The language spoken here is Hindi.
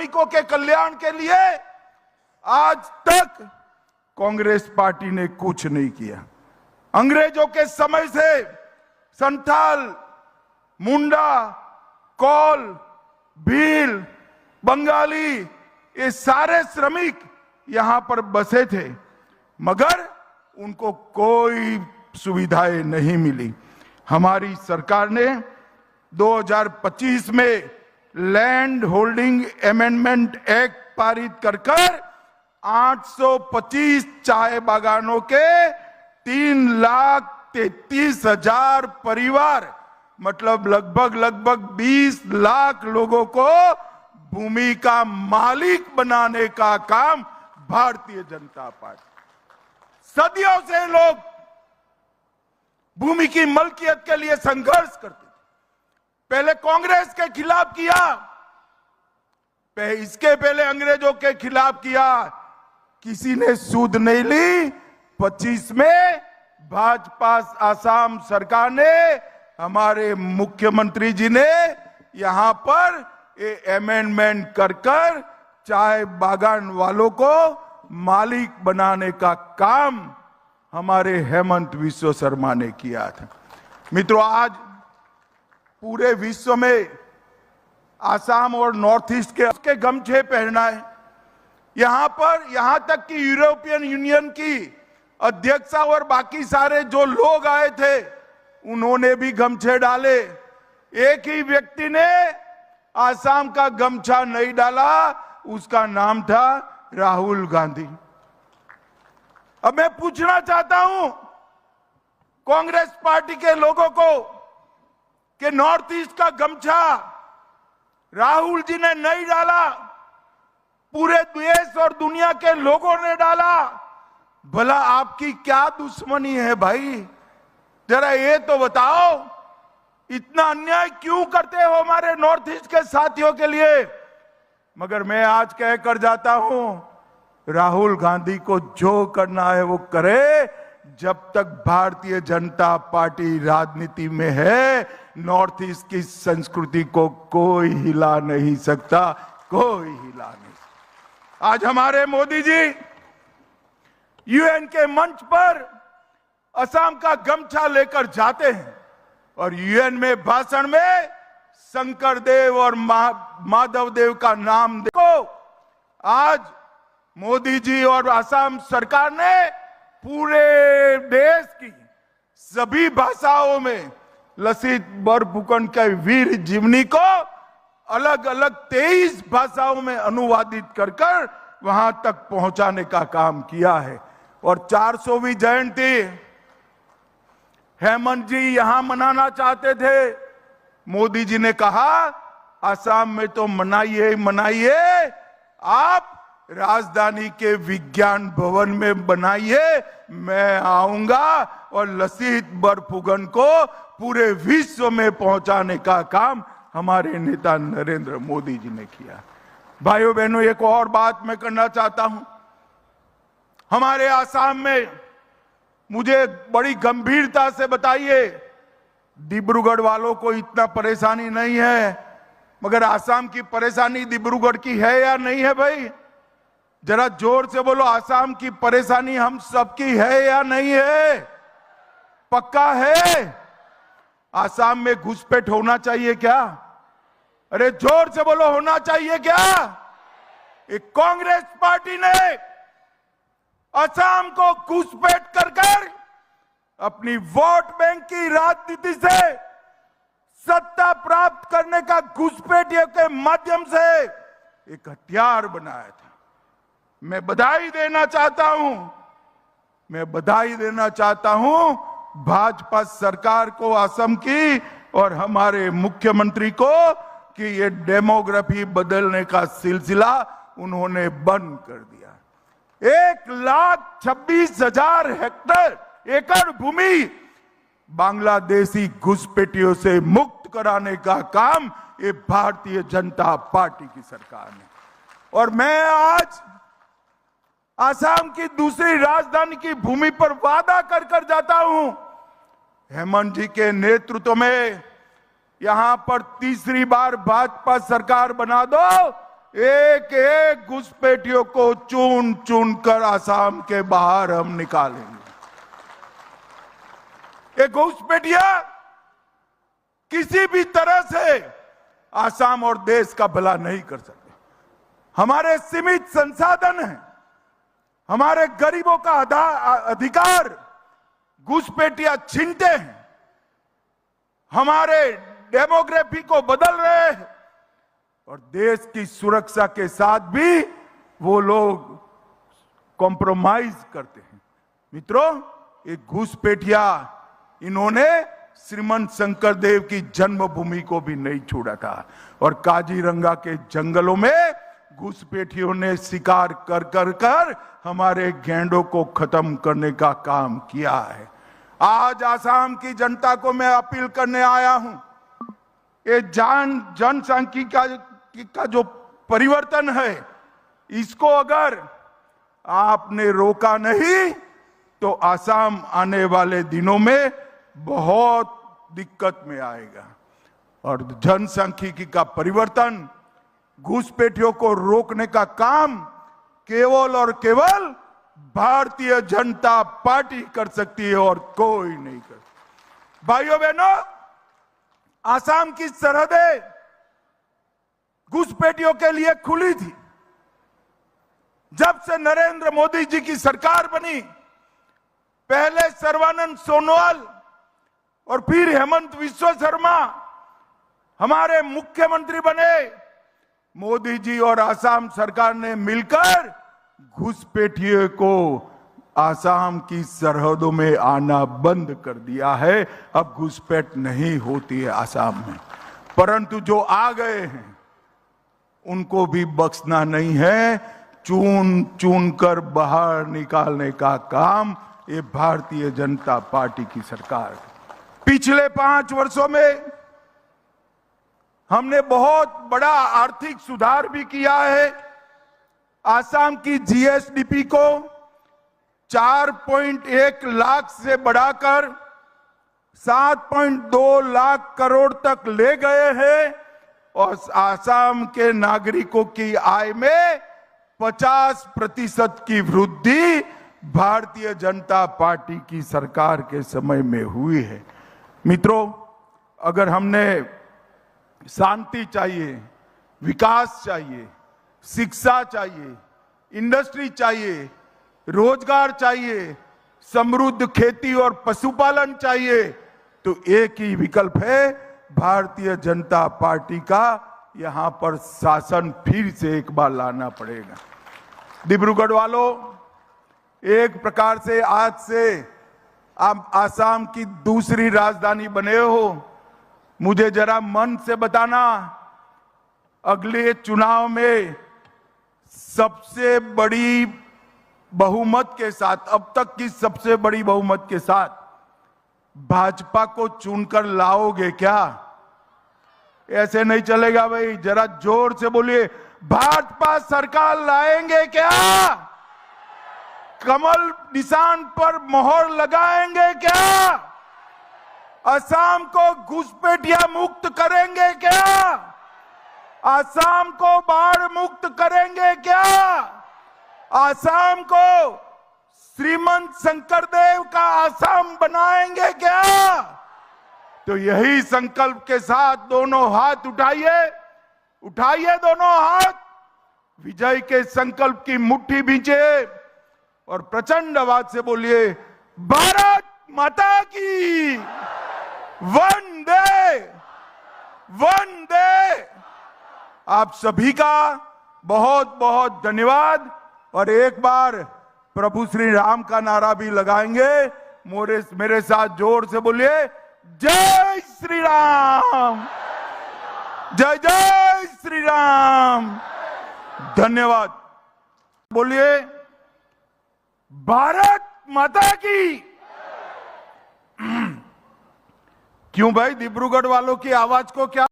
श्रमिकों के कल्याण के लिए आज तक कांग्रेस पार्टी ने कुछ नहीं किया। अंग्रेजों के समय से संथाल, मुंडा, कौल, भील, बंगाली, ये सारे श्रमिक यहां पर बसे थे, मगर उनको कोई सुविधाएं नहीं मिली। हमारी सरकार ने 2025 में लैंड होल्डिंग अमेंडमेंट एक्ट पारित कर 825 चाय बागानों के 3,33,000 परिवार, मतलब लगभग 20 लाख लोगों को भूमि का मालिक बनाने का काम भारतीय जनता पार्टी। सदियों से लोग भूमि की मलकियत के लिए संघर्ष करते थे। पहले कांग्रेस के खिलाफ किया, इसके पहले अंग्रेजों के खिलाफ किया, किसी ने सूद नहीं ली। 25 में भाजपा आसाम सरकार ने, हमारे मुख्यमंत्री जी ने यहां पर अमेंडमेंट कर चाय बागान वालों को मालिक बनाने का काम हमारे हेमंत विश्व शर्मा ने किया था। मित्रों, आज पूरे विश्व में आसाम और नॉर्थ ईस्ट के गमछे पहनना है। यहां तक कि यूरोपियन यूनियन की अध्यक्षा और बाकी सारे जो लोग आए थे, उन्होंने भी गमछे डाले। एक ही व्यक्ति ने आसाम का गमछा नहीं डाला, उसका नाम था राहुल गांधी। अब मैं पूछना चाहता हूं कांग्रेस पार्टी के लोगों को कि नॉर्थ ईस्ट का गमछा राहुल जी ने नहीं डाला, पूरे देश और दुनिया के लोगों ने डाला। भला आपकी क्या दुश्मनी है भाई? जरा ये तो बताओ, इतना अन्याय क्यों करते हो हमारे नॉर्थ ईस्ट के साथियों के लिए? मगर मैं आज कहकर जाता हूं, राहुल गांधी को जो करना है वो करे। जब तक भारतीय जनता पार्टी राजनीति में है, नॉर्थ ईस्ट की संस्कृति को कोई हिला नहीं सकता, कोई हिला नहीं। आज हमारे मोदी जी यूएन के मंच पर असम का गमछा लेकर जाते हैं और यूएन में भाषण में शंकर देव और माधव देव का नाम देखो। आज मोदी जी और असम सरकार ने पूरे देश की सभी भाषाओं में लसित बरफुकन के वीर जीवनी को अलग अलग 23 भाषाओं में अनुवादित कर वहां तक पहुंचाने का काम किया है। और 400वीं जयंती हेमंत जी यहां मनाना चाहते थे। मोदी जी ने कहा, असम में तो मनाइए मनाइए, आप राजधानी के विज्ञान भवन में बनाइए, मैं आऊंगा और लसित बरफुकन को पूरे विश्व में पहुंचाने का काम हमारे नेता नरेंद्र मोदी जी ने किया। भाइयों बहनों, एक और बात मैं करना चाहता हूं। हमारे आसाम में मुझे बड़ी गंभीरता से बताइए, डिब्रूगढ़ वालों को इतना परेशानी नहीं है, मगर आसाम की परेशानी डिब्रूगढ़ की है या नहीं है? भाई जरा जोर से बोलो, आसाम की परेशानी हम सबकी है या नहीं है? पक्का है? आसाम में घुसपैठ होना चाहिए क्या? अरे जोर से बोलो, होना चाहिए क्या? एक कांग्रेस पार्टी ने असम को घुसपैठ कर अपनी वोट बैंक की राजनीति से सत्ता प्राप्त करने का घुसपैठियों के माध्यम से एक हथियार बनाया था। मैं बधाई देना चाहता हूं भाजपा सरकार को, असम की और हमारे मुख्यमंत्री को कि ये डेमोग्राफी बदलने का सिलसिला उन्होंने बंद कर दिया। 1,26,000 हेक्टेयर एकड़ भूमि बांग्लादेशी घुसपैठियों से मुक्त कराने का काम ये भारतीय जनता पार्टी की सरकार ने। और मैं आज आसाम की दूसरी राजधानी की भूमि पर वादा कर जाता हूं, हेमंत जी के नेतृत्व में यहां पर तीसरी बार भाजपा सरकार बना दो, एक एक घुसपैठियों को चुन चुन कर आसाम के बाहर हम निकालेंगे। ये घुसपैठिया किसी भी तरह से आसाम और देश का भला नहीं कर सकते। हमारे सीमित संसाधन हैं, हमारे गरीबों का अधिकार घुसपैठिया छीनते हैं, हमारे डेमोग्राफी को बदल रहे हैं और देश की सुरक्षा के साथ भी वो लोग कॉम्प्रोमाइज करते हैं। मित्रों, एक घुसपैठिया इन्होंने श्रीमंत शंकरदेव की जन्मभूमि को भी नहीं छोड़ा था और काजीरंगा के जंगलों में घुसपैठियों ने शिकार कर कर कर हमारे गैंडों को खत्म करने का काम किया है। आज आसाम की जनता को मैं अपील करने आया हूं, ये जनसांख्यिकी का जो परिवर्तन है, इसको अगर आपने रोका नहीं तो आसाम आने वाले दिनों में बहुत दिक्कत में आएगा। और जनसांख्यिकी का परिवर्तन, घुसपैठियों को रोकने का काम केवल और केवल भारतीय जनता पार्टी कर सकती है और कोई नहीं कर। भाइयों बहनों, आसाम की सरहदें घुसपैठियों के लिए खुली थी। जब से नरेंद्र मोदी जी की सरकार बनी, पहले सर्बानंद सोनोवाल और फिर हेमंत विश्व शर्मा हमारे मुख्यमंत्री बने। मोदी जी और आसाम सरकार ने मिलकर घुसपैठियों को आसाम की सरहदों में आना बंद कर दिया है। अब घुसपैठ नहीं होती है आसाम में, परंतु जो आ गए हैं उनको भी बख्शना नहीं है। चुन चुन कर बाहर निकालने का काम ये भारतीय जनता पार्टी की सरकार है। पिछले 5 वर्षों में हमने बहुत बड़ा आर्थिक सुधार भी किया है। आसाम की जीएसडीपी को 4.1 लाख से बढ़ाकर 7.2 लाख करोड़ तक ले गए हैं और आसाम के नागरिकों की आय में 50% की वृद्धि भारतीय जनता पार्टी की सरकार के समय में हुई है। मित्रों, अगर हमने शांति चाहिए, विकास चाहिए, शिक्षा चाहिए, इंडस्ट्री चाहिए, रोजगार चाहिए, समृद्ध खेती और पशुपालन चाहिए, तो एक ही विकल्प है भारतीय जनता पार्टी का। यहां पर शासन फिर से एक बार लाना पड़ेगा। डिब्रूगढ़ वालों, एक प्रकार से आज से आप आसाम की दूसरी राजधानी बने हो। मुझे जरा मन से बताना, अगले चुनाव में सबसे बड़ी बहुमत के साथ, अब तक की सबसे बड़ी बहुमत के साथ भाजपा को चुनकर लाओगे क्या? ऐसे नहीं चलेगा भाई, जरा जोर से बोलिए, भाजपा सरकार लाएंगे क्या? कमल निशान पर मोहर लगाएंगे क्या? असम को घुसपैठिया मुक्त करेंगे क्या? असम को बाढ़ मुक्त करेंगे क्या? असम को श्रीमंत शंकरदेव का असम बनाएंगे क्या? तो यही संकल्प के साथ दोनों हाथ उठाइए, उठाइए दोनों हाथ, विजय के संकल्प की मुट्ठी भींचे और प्रचंड आवाज से बोलिए, भारत माता की वंदे वंदे। आप सभी का बहुत बहुत धन्यवाद। और एक बार प्रभु श्री राम का नारा भी लगाएंगे। मेरे साथ जोर से बोलिए, जय श्री राम, जय जय श्री राम। धन्यवाद। बोलिए, भारत माता की। क्यों भाई, डिब्रूगढ़ वालों की आवाज को क्या